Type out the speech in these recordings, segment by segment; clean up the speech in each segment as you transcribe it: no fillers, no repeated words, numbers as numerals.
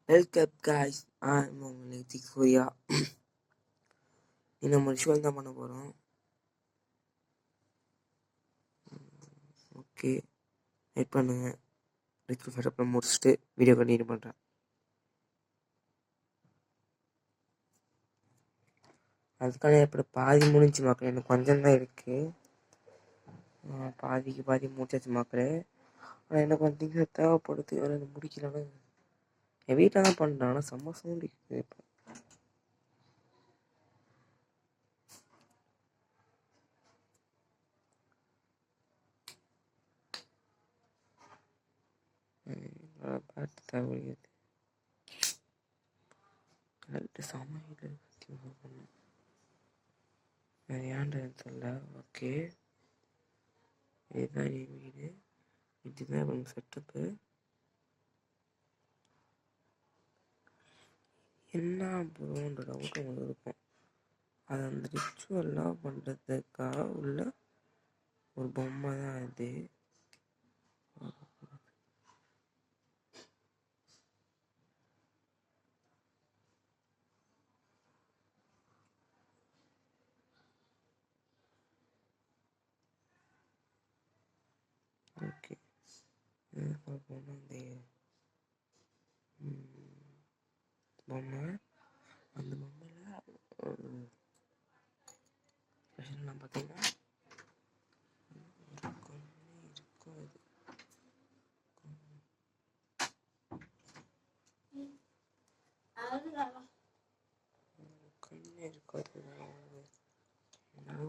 Welcome guys, உங்களுக்கு சூர்யா. நம்ம ritual தான் பண்ண போகிறோம். ஓகே, வெயிட் பண்ணுங்க. ரிச்சுவல் செட்டப் முடிச்சுட்டு வீடியோ கண்டினியூ பண்ணுறேன். அதுக்கான எப்படி பாதி முடிஞ்சு மக்களே, எனக்கு கொஞ்சம் தான் இருக்குது. பாதிக்கு பாதி முடிச்சாச்சு மக்களே. ஆனால் என்ன பண்ணுறீங்க தேவைப்படுது, எனக்கு முடிக்கலன்னு என் வீட்டில் தான் பண்ணுறேன். ஆனால் செம்ம சவுண்டு இப்போ. பார்த்து தேவைப்படுது சமையல் ஏன்டா தெரியல. ஓகே, இதுதான் என் வீடு, இதுதான் இவங்க செட்டப்பு. என்ன ப்ரோன்ற டவுட் உங்களுக்கு இருக்கும். அது அந்த ரிச்சுவல்லாம் பண்ணுறதுக்காக உள்ள ஒரு பொம்மை தான் இது. ஓகே, பொம்மை பொம்மை அந்த பொம்மையில் ஸ்பெஷல்லாம் பார்த்தீங்கன்னா கண்ணே இருக்காது.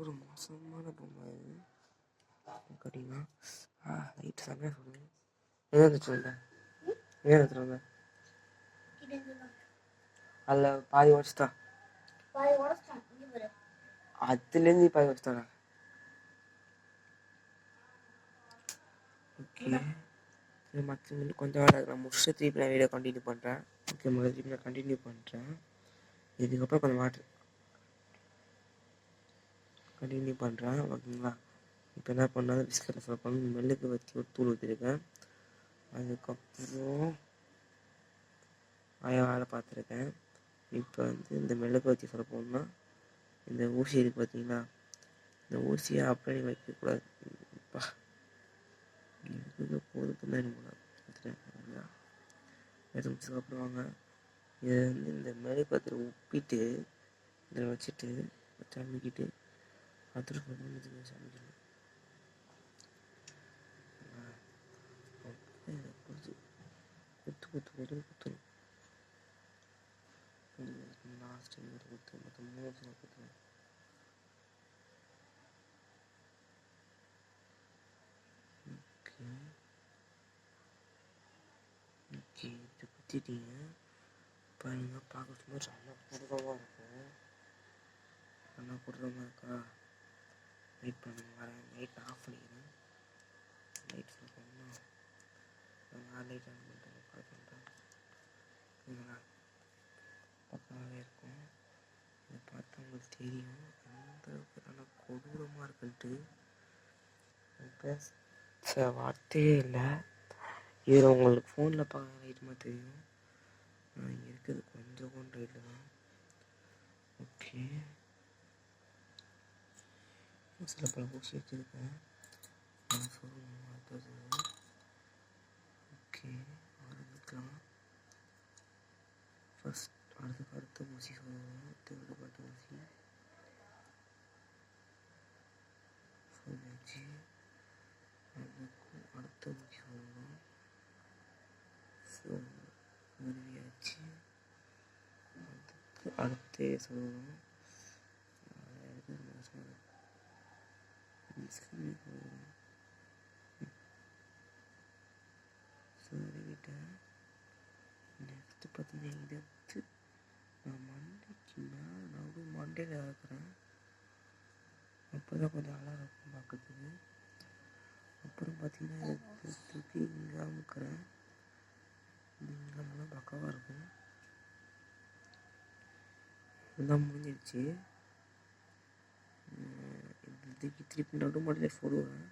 ஒரு மோசமான பொம்மை கேட்டிங்கன்னா லைட் செம்மையாக சொல்லுவேன். எடுத்துட்டு வந்தேன் அதில் பாதி உடச்சிட்டா, அதுலேருந்து பாதி உடச்சிட்டாடா. ஓகே, மற்ற கொஞ்சம் வேலை நான் முடிச்சு திருப்பி நான் வீடியோ கண்டினியூ பண்ணுறேன். ஓகே, முதல்ல திருப்பி நான் கண்டினியூ பண்ணுறேன். இதுக்கப்புறம் கொஞ்சம் வாட்டர் கண்டினியூ பண்ணுறேன். ஓகேங்களா, இப்போ என்ன பண்ணால் பிஸ்கட்டில் ஃபில் பண்ணி மெல்லுக்கு வச்சு ஒரு தூள் ஊற்றிருக்கேன். அதுக்கப்புறம் வேலை பார்த்துருக்கேன். இப்போ இந்த மெல்லுக்கு வச்சு ஃபில் பண்ணணும்னா இந்த ஊசி இருக்குது பார்த்தீங்களா, இந்த ஊசியை அப்படியே வைக்கக்கூடாது. இருக்குது போதுக்குமே சாப்பிடுவாங்க. இதை இந்த மெழுகுவர்த்தியில் உப்பிட்டு இதில் வச்சுட்டு சமைக்கிட்டு அதில் சமைக்கணும். குத்தணும் லாஸ்ட் குத்து மொத்தம் 3 குத்தணும். ஓகே, இது குத்திட்டீங்க பாருங்க. பார்க்க செம்ம கொடூரமாக இருக்கும். நல்லா கொடூரமாக இருக்கா? வெயிட் பண்ணுங்க, வரேன். லைட் ஆஃப் பண்ணிக்கிறேன். லைட் பண்ணணும். லைட் ஆன் பண்ணிட்டு பார்த்துட்டேன். பக்கமாகவே இருக்கும். இதை பார்த்தா உங்களுக்கு தெரியும் எந்த அளவுக்கு நல்லா கொடூரமாக இருக்குன்ட்டு. பேச வார்த்தையே இல்லை. இதில் உங்களுக்கு ஃபோனில் பார்க்க லைட்டுமா தெரியும். இங்கே இருக்குது கொஞ்சம் கொண்டு லைட்டு தான். ஓகே, சில பல ஊசி வச்சுருக்கேன். சொல்லணும் அடுத்தது. ஓகே, ஆரம்பிக்கலாம். ஃபஸ்ட் அடுத்த ஊசி சொல்லணும். தேவைப்பட்ட ஊசி சொல்லாச்சு. அதுக்கும் அடுத்த ஊசி சொல்லணும். உருவியாச்சு. அதுக்கு அடுத்தே சொல்லணும். சொல்லிவிட்டேன். நெக்ஸ்ட்டு பார்த்தீங்கன்னா எடுத்து நான் மண்டைக்கு மேலே நடு மண்டையில் இறக்குறேன். அப்போ தான் கொஞ்சம் அழகாக இருக்கும் பார்க்கறதுக்கு. அப்புறம் பார்த்தீங்கன்னா எடுத்துக்கு இங்கே அமுக்கிறேன். இங்கே நல்லா பக்கவாக இருக்கும். இதெல்லாம் முடிஞ்சிடுச்சு. இதுக்கு திருப்பி நடு மண்டையில் சொல்லுவேன்.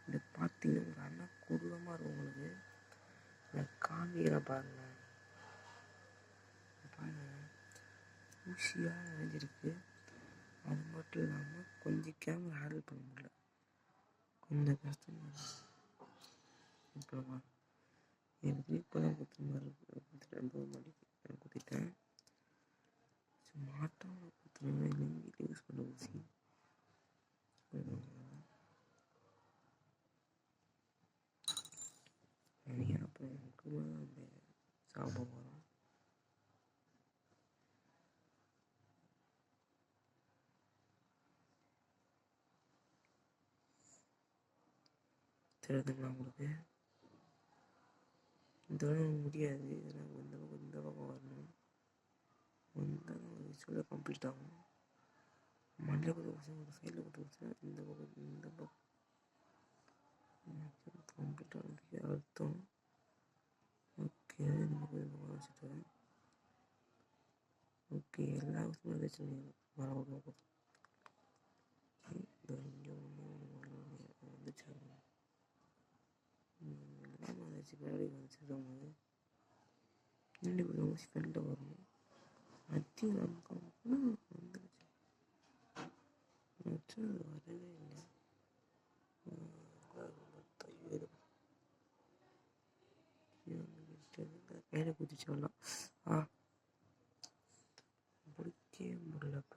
இதை பார்த்தீங்கன்னா ஒரு அண்ணா கொடூரமாக இருக்கும். உங்களுக்கு நான் காமிக்கிறேன் பாருங்கள். ஊசியாக நிறைஞ்சிருக்கு. அது மட்டும் இல்லாமல் கொஞ்சம் கேமரா ஹேண்டில் பண்ண முடியல, கொஞ்சம் கஷ்டமாக இருக்குது. இப்போ எனக்கு இப்போதான் குத்துற மாதிரி இருக்குது, 9 மணிக்கு நான் குத்திட்டேன். மாட்டம் குத்துறேன், வீட்டில் யூஸ் பண்ண ஊசி. அப்புறம் முக்கியமாக சாப்பிட போகிறோம். தெரியுதுங்களா உங்களுக்கு? இந்த பக்கம் முடியாது, இதெல்லாம் இந்த பக்கம் வரணும். வந்தால் ஒரு விஷயம் கம்ப்ளீட் ஆகும். மண்ணில் கொடுத்த விஷயம் ஒரு சைடில் கொடுத்த விஷயம் இந்த பக்கம் கம்ப்ளீட் ஆகிறதுக்கு அர்த்தம். ஓகே, நமக்கு வச்சுட்டு ஓகே எல்லா விஷயமும் வச்சு வர விடுவோம். இங்கே ஒன்று வந்துச்சு, எல்லாமே வந்துச்சு, பின்னாடி வந்துச்சு. முன்னாடி ஒரு ஊசி ஃப்ரெண்டில் வரணும். அத்தையும் நமக்கு வந்துருச்சு, வரவே இல்லை. மேலே குதிச்சு வரலாம். பிடிக்கவே முடியலப்ப.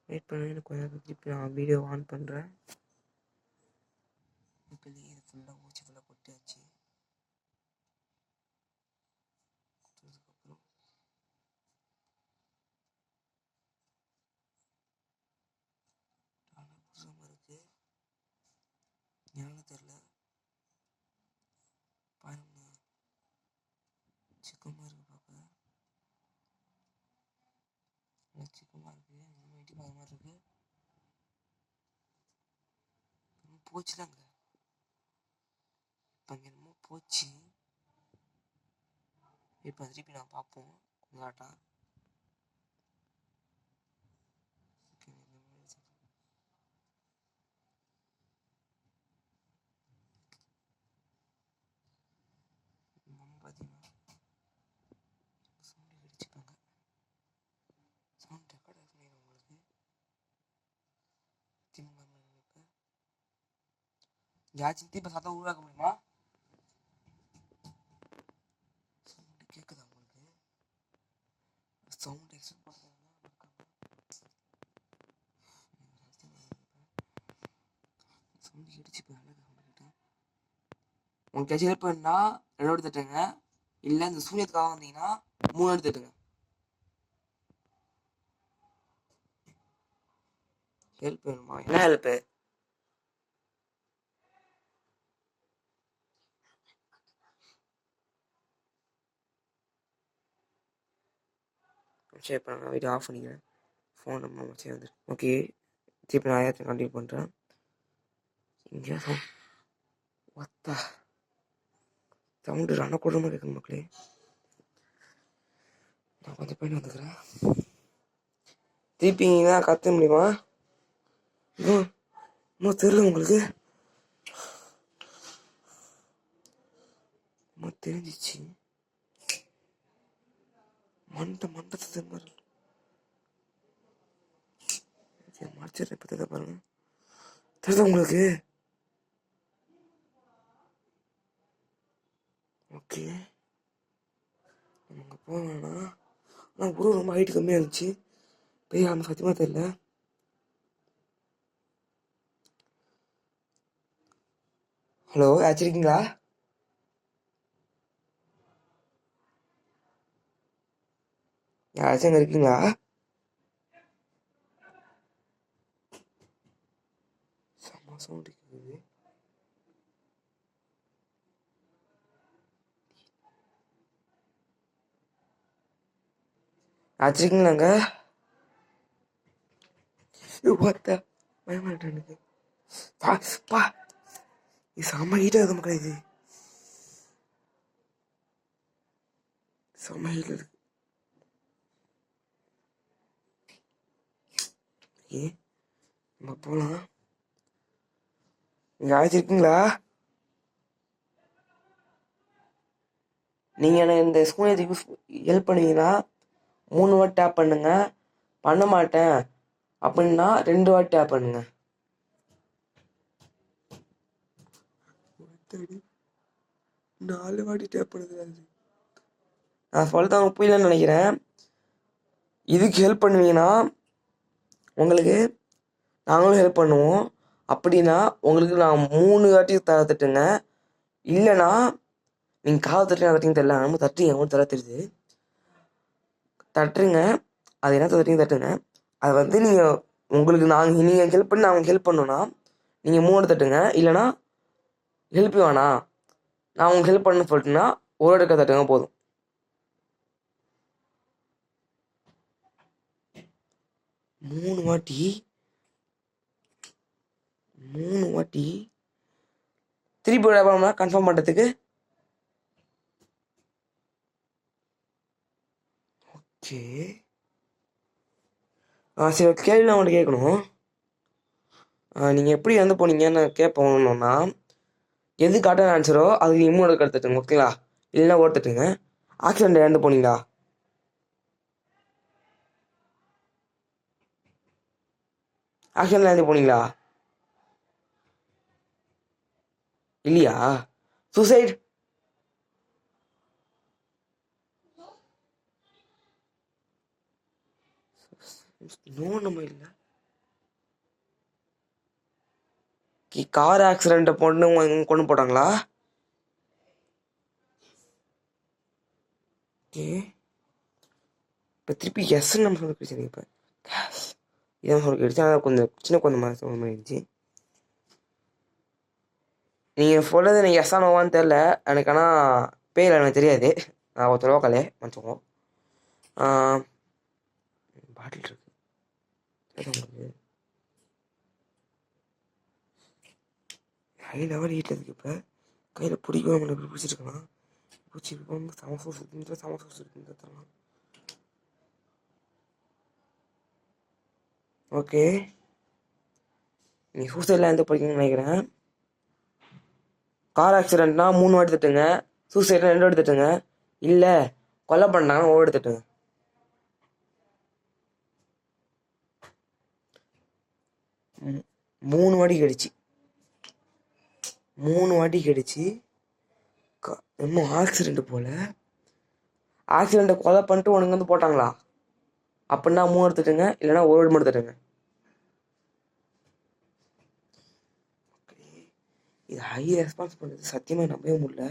வெயிட் பண்ண, எனக்கு கொஞ்சம் திருப்பி நான் வீடியோ ஆன் பண்ணுறேன். இப்போ இது ஃபுல்லாக ஊசி ஃபுல்லாக கொட்டியாச்சு. அதுக்கப்புறம் புதுசாக இருக்குது, ஞானம் தெரில. பாருங்க, சிக்கமாக இருக்குது, பார்க்க சிக்கமாக இருக்குது. இன்னும் வெட்டி பார்க்க மாதிரி இருக்குது. போச்சுதாங்க, இப்போ அங்கே என்னமோ போச்சு. இப்போ திருப்பி நான் பார்ப்போம் உங்களாட்டா. பார்த்தீங்கன்னா சவுண்டு வெடிச்சுப்பாங்க, சவுண்ட் ரெக்கார்ட் ஆகிடும் உங்களுக்கு. இப்போ யாச்சும் இப்போ சத்தம் உருவாக்க முடியுமா? சவுண்டு கேட்குதா உங்களுக்கு? சவுண்ட் எக்ஸ்ட் பண்ணுறதுனா சவுண்டு இடிச்சு போய் அழகாக வந்துக்கிட்டேன். உங்களுக்கு ஹெல்ப் பண்ணா 2 எடுத்து தட்டுங்க, இல்லை இந்த சூரியத்துக்காக வந்தீங்கன்னா 3 எடுத்து தட்டுங்க. ஹெல்ப் வேணுமா? என்ன ஹெல்ப்பு? சரி, இப்போ நான் வீடியோ ஆஃப் பண்ணிக்கிறேன். ஃபோன் நம்ம சரி வந்துடு. ஓகே, திருப்பி நான் ஆயிரத்தை கண்டினியூ பண்ணுறேன். இங்கே ஒத்தா சவுண்டு ரணக்கூடமாக கேட்குது மக்களே. நான் கொஞ்சம் போயிட்டு வந்துக்கிறேன். திருப்பி தான் கத்த முடியுமா? இன்னும் தெரியல உங்களுக்கு? தெரிஞ்சிச்சு, மண்டத்தை மாதிரி மறைச்சிடுறேன். இப்போ தான் பாருங்க, தெரியுதா உங்களுக்கு? ஓகே, நம்ம போக வேணாம். ஆனால் ஊர் ரொம்ப ஹைட்டு கம்மியாக இருந்துச்சு, பெரிய ஆமாம் சத்தியமாக தெரியல. ஹலோ, ஆச்சிருக்கீங்களா? யாராச்சும் அங்கே இருக்கீங்களா? செம்ம சவுண்டு கேட்குது. ஆச்சிருக்கீங்களாங்க? பார்த்தா பயமாட்டேன் எனக்கு. பா இது செம்ம ஹீட்டாக இருக்க மக்கள், இது செம்ம ஹீட்டில் இருக்கு. ஓகே, நம்ம போகலாம். நீங்கள் அழைச்சிருக்கீங்களா? நீங்கள் எனக்கு இந்த ஸ்கூல் யூஸ் ஹெல்ப் பண்ணுவீங்கன்னா 3 வாட்டி டேப் பண்ணுங்க. பண்ண மாட்டேன் அப்படின்னா 2 வாட்டி டேப் பண்ணுங்க. 4 வாட்டி டேப் பண்ணுறது. நான் சொல்லிட்டு அவங்க புரியலன்னு நினைக்கிறேன். இதுக்கு ஹெல்ப் பண்ணுவீங்கன்னா உங்களுக்கு நாங்களும் ஹெல்ப் பண்ணுவோம். அப்படின்னா உங்களுக்கு நான் 3 வாட்டி தட்டுங்க. இல்லைன்னா நீங்கள் காலை தட்டுறீங்க தெரியல, நம்ம தட்டுறீங்க உங்களுக்கு தர தெரியுது. தட்டுறீங்க, அது என்ன தட்டுங்க. அது நீங்கள் உங்களுக்கு நீங்கள் ஹெல்ப் பண்ணி நான் உங்களுக்கு ஹெல்ப் பண்ணணுன்னா நீங்கள் 3 தட்டுங்க. இல்லைன்னா ஹெல்ப் வேணாம், நான் உங்களுக்கு ஹெல்ப் பண்ணணும்னு சொல்லிட்டுன்னா ஒரு இடக்க தட்டுங்க போதும். மூணு வாட்டி திருப்பி விட கன்ஃபார்ம் பண்ணுறதுக்கு. ஓகே, சரி, கேள்வி நான் உங்கள்கிட்ட கேட்கணும். நீங்கள் எப்படி போனீங்கன்னு கேட்போம்னா எது கரெக்டான ஆன்சரோ அதுக்கு 3 எடுத்துட்டுங்க. ஓகேங்களா? இல்லைன்னா ஓடுத்துட்டுங்க. ஆக்சிடென்ட் இறந்து போனீங்களா? ஆக்சிடென்ட் இறந்து போனீங்களா? இல்லையா? சூசைட்? நோ, நம்ம இல்லை. கார் ஆக்சிடென்ட்டை கொண்டு போட்டாங்களா? ஓகே, இப்போ திருப்பி எஸ்ன்னு நம்ம சொல்ல பிரச்சனை. இப்போ இதான் சொல்ல கிடைச்சு, ஆனால் கொஞ்சம் மாதிரி இருந்துச்சு. நீங்கள் சொல்கிறது எனக்கு எஸ்ஸா நோவான்னு தெரில எனக்கு, ஆனால் பேர் எனக்கு தெரியாது. நான் ஒருத்தர் லோக்கலே மன்னிச்சுக்கோ. பாட்டில் இருக்கு உங்களுக்கு ஹை லெவல் ஹீட்டில் இருக்குது. இப்போ கையில் பிடிக்கும் நம்மளை எப்படி பிடிச்சிருக்கலாம். பிடிச்சி இப்போ சமோசா சுற்றுன்னு தரலாம். ஓகே, நீ சூசைட்லாம் எந்த படிக்கணும்னு நினைக்கிறேன். கார் ஆக்சிடென்ட்னா 3 வாட்டி தட்டுங்க. சூசைட்னா 2 வாட்டி தட்டுங்க. இல்லை கொலை பண்ணாங்கன்னா 1 வாட்டி தட்டுங்க. 3 வாட்டி கிடைச்சி 3 வாட்டி கிடைச்சி. இன்னும் ஆக்சிடென்ட் போல. ஆக்சிடென்ட்டை கொலை பண்ணிட்டு உனக்கு போட்டாங்களா? அப்படின்னா 3 எடுத்துட்டுங்க. இல்லைன்னா 1 வாட்டி மட்டும் தட்டுங்க. இது ஹை ரெஸ்பான்ஸ் பண்ணுறது சத்தியமாக நம்பவே முடியல.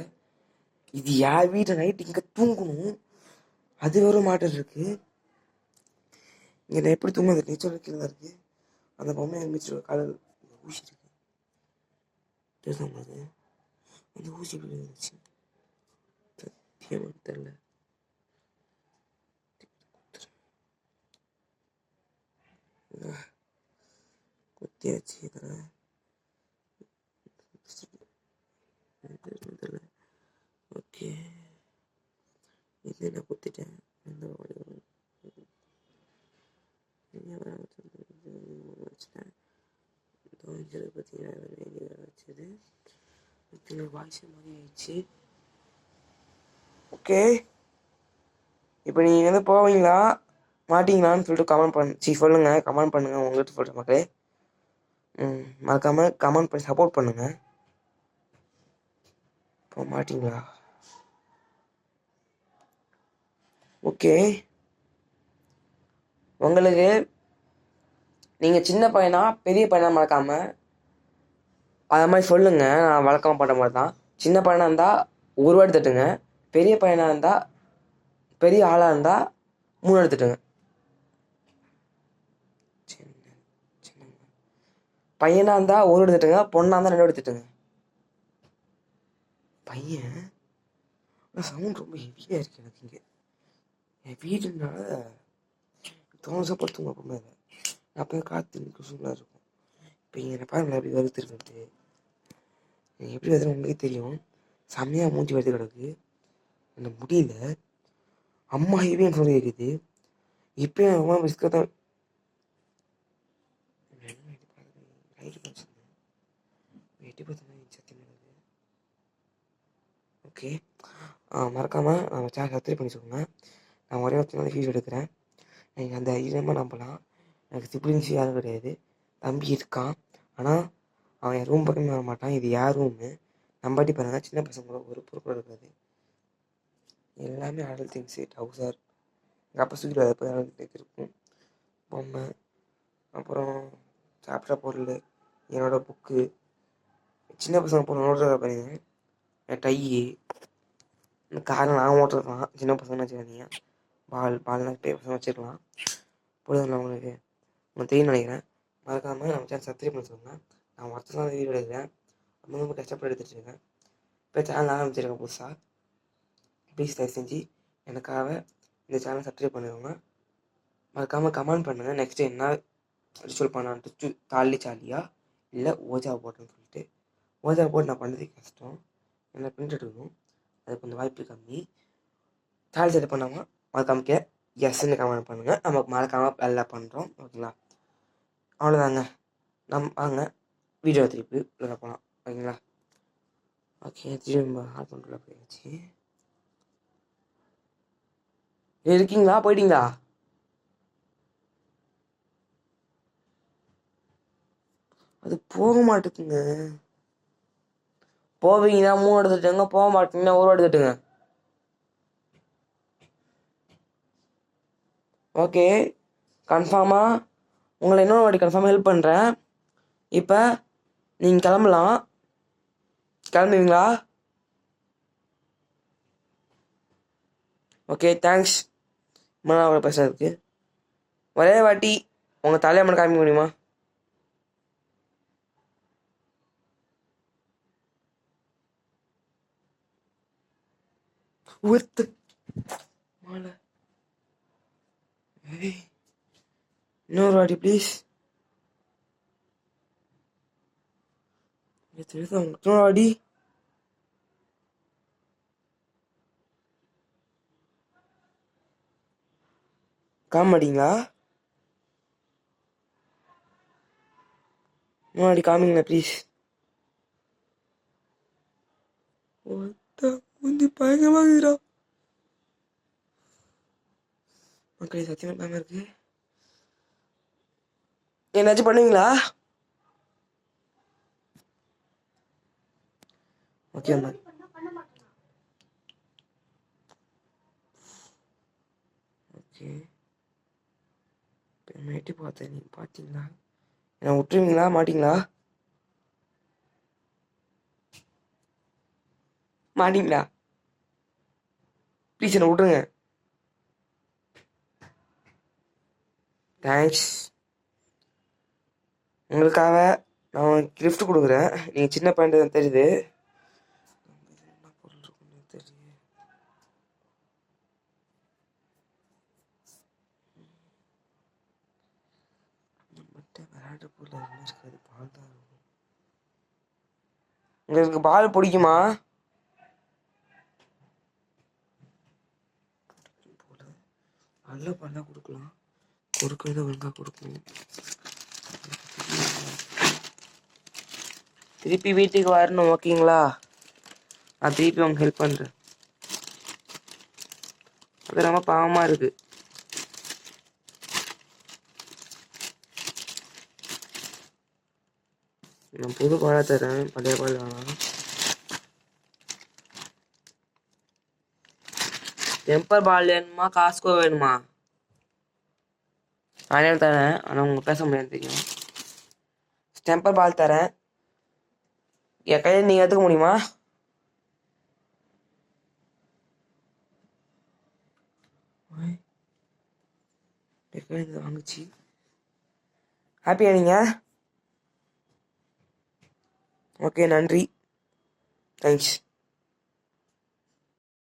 இது என் வீட்டை நைட்டு இங்கே தூங்கணும், அது வேறு மாட்டர் இருக்குது. இங்கே நான் எப்படி தூங்க, அந்த நீச்சல் கீழே தான் இருக்குது. அந்த பொம்மை மிச்சம் காலையில் ஊசி இருக்கு தெரியுது. அந்த ஊசி எப்படி இருந்துச்சு சத்தியமாக தெரில. குத்தியாச்சு இதில் தெரியல. ஓகே, இது நான் குத்திட்டேன். எந்த வச்சுட்டேன். பார்த்தீங்கன்னா வச்சது வாய்ஸ் மாதிரி ஆயிடுச்சு. ஓகே, இப்போ நீங்கள் போவீங்களா மாட்டிங்களான்னு சொல்லிட்டு சொல்லுங்கள். கமெண்ட் பண்ணுங்கள். உங்கள்கிட்ட சொல்கிற மக்களே மறக்காமல் கமெண்ட் பண்ணி சப்போர்ட் பண்ணுங்கள். போக மாட்டிங்களா? ஓகே, உங்களுக்கு நீங்கள் சின்ன பையனா பெரிய பையனா மறக்காமல் அதை மாதிரி சொல்லுங்கள். நான் வழக்கமாக பண்ணுற மாதிரி தான். சின்ன பையனாக இருந்தால் 1 வாட்டி தட்டுங்க. பெரிய பையனாக இருந்தால், பெரிய ஆளாக இருந்தால் 3 வாட்டி தட்டுங்க. பையனாக இருந்தால் 1 வாட்டி தட்டுங்க. பொண்ணாக இருந்தால் 2 வாட்டி தட்டுங்க. பையன் சவுண்ட் ரொம்ப ஹெவியாக இருக்குது எனக்கு. இங்கே என் வீடுனால தோணுசப்படுத்துங்க ரொம்ப. அப்போ காற்று சூப்பராக இருக்கும். இப்போ என்னை பாருங்களேன் எப்படி வருத்திருக்குன்ட்டு. எப்படி வருதுன்னு உங்களுக்கே தெரியும். செம்மையாக மூஞ்சி வருது கிடக்கு. அந்த முடியல. அம்மா ஹெவின்னு சொல்லி இருக்குது. இப்போ என் அம்மா பிஸ்கட் தான் எட்டி பார்த்தா சத்தியம். ஓகே, மறக்காமல் நம்ம சேனல் சப்ஸ்கிரைப் பண்ணி சொல்லுங்கள். நான் ஒரே ஒருத்தனால வீடியோ எடுக்கிறேன். எனக்கு அந்த தைரியமாக நம்பலாம். எனக்கு சிப்ளிங்ஸ் யாரும் கிடையாது. தம்பி இருக்கான், ஆனால் அவன் என் ரூம் பக்கமே வர மாட்டான். இது யார் ரூமு நம்பாட்டி பாருங்கள். சின்ன பசங்க ஒரு பொருட்கள் இருக்காது, எல்லாமே அடல் திங்ஸு. டவுசர் எங்கள் அப்பா சுற்றி அதை போய் அடல் திங்ஸ் இருக்கும், பொம்மை, அப்புறம் சாப்பிட்ற பொருள், என்னோடய புக்கு, சின்ன பசங்க பொருள் நோட்டுறத பாருங்க, என் டையி, இந்த காரில் நான் ஓட்டுறதுலாம் சின்ன பசங்க வச்சுக்காதீங்க. பால்லாம் பெரிய பசங்க வச்சுருக்கலாம். பொழுதுல உங்களுக்கு தெரியும்னு நினைக்கிறேன். மறக்காமல் நம்ம சேனல் சப்ஸ்கிரைப் பண்ணி சொல்லுங்கள். நான் ஒருத்தர் தான் வீடியோ எடுக்கிறேன், ரொம்ப கஷ்டப்பட்டு எடுத்துகிட்ருக்கேன். இப்போ சேனல் ஆரம்பிச்சிருக்கேன் புதுசாக. ப்ளீஸ் தயவு செஞ்சு எனக்காக இந்த சேனலை சப்ஸ்கிரைப் பண்ணிக்கோங்க. மறக்காமல் கமெண்ட் பண்ணுங்கள், நெக்ஸ்ட்டு என்ன ரிச்சுவல் பண்ணான்ட்டு. தாலி சாலியா இல்லை ஓஜா போட்டேன்னு சொல்லிட்டு. ஓஜா போட்டு நான் பண்ணுறது கஷ்டம், என்ன பிரிண்ட் எடுக்கணும், அது கொஞ்சம் வாய்ப்பு கம்மி. தாலி சாலி பண்ணாமல் மறக்காம எஸ்ன்னு கமெண்ட் பண்ணுங்கள். நமக்கு மறக்காமல் எல்லாம் பண்ணுறோம், ஓகேங்களா? அவ்வளோதாங்க. வாங்க வீடியோ திருப்பி உள்ள போகலாம், ஓகேங்களா? ஓகே, திரும்ப ஆட் பண்ணுறதுல போயாச்சு. இருக்கீங்களா? போயிட்டீங்களா? அது போக மாட்டேங்குங்க. போவீங்கன்னா 3 எடுத்துட்டுங்க, போக மாட்டீங்கன்னா 1 எடுத்துட்டுங்க. ஓகே, கன்ஃபார்மாக உங்களை இன்னொரு வாட்டி கன்ஃபார்மாக ஹெல்ப் பண்ணுறேன். இப்போ நீங்கள் கிளம்பலாம், கிளம்புவீங்களா? ஓகே, தேங்க்ஸ் அவ்வளோ பேசுறதுக்கு. ஒரே வாட்டி உங்கள் தலையை மட்டும் காமிக்க முடியுமா? ஒருத்த மாலை இன்னொரு வாட்டி ப்ளீஸ். இன்னொரு வாட்டி. காமாட்டீங்களா? இன்னொரு காமிங்களா ப்ளீஸ். வந்து பயங்கரமாகுதுடா மக்களே, சத்தியமாக பயமா இருக்கு. என்னாச்சும் பண்ணுவீங்களா? ஓகே அம்மா. ஓகே, மேட்டி பார்த்தேன், நீங்கள் பார்த்தீங்களா? என்ன விட்டுருவீங்களா மாட்டிங்களா? மாட்டிங்களா? ப்ளீஸ் என்னை விட்ருங்க. தேங்க்ஸ். உங்களுக்காக நான் கிஃப்ட் கொடுக்குறேன். நீங்கள் சின்ன பையன் தான் தெரியுது. என்ன பொருள் இருக்குன்னு தெரியுது. விளையாட்டு பொருள் எதுவுமே இருக்காது, பால் தான் இருக்கும். உங்களுக்கு பால் பிடிக்குமா? நல்ல பாலாக கொடுக்கலாம், கொடுக்கறத ஒழுங்காக கொடுக்கணும். திருப்பி வீட்டுக்கு வரணும், ஓகேங்களா? நான் திருப்பி உங்களுக்கு ஹெல்ப் பண்ணுறேன். அது ரொம்ப பாவமாக இருக்குது. நான் புது பாலாக தரேன், பழைய பால் வேணாம். டெம்பர் பால் வேணுமா, காஸ்கோ வேணுமா? நானே தரேன், ஆனால் உங்களுக்கு பேச முடியாது தெரியும். டெம்பர் பால் தரேன், என் கையில் நீங்கள் எடுத்துக்க முடியுமா? வாங்குச்சு. ஹாப்பியா நீங்கள்? ஓகே, நன்றி, தேங்க்ஸ்.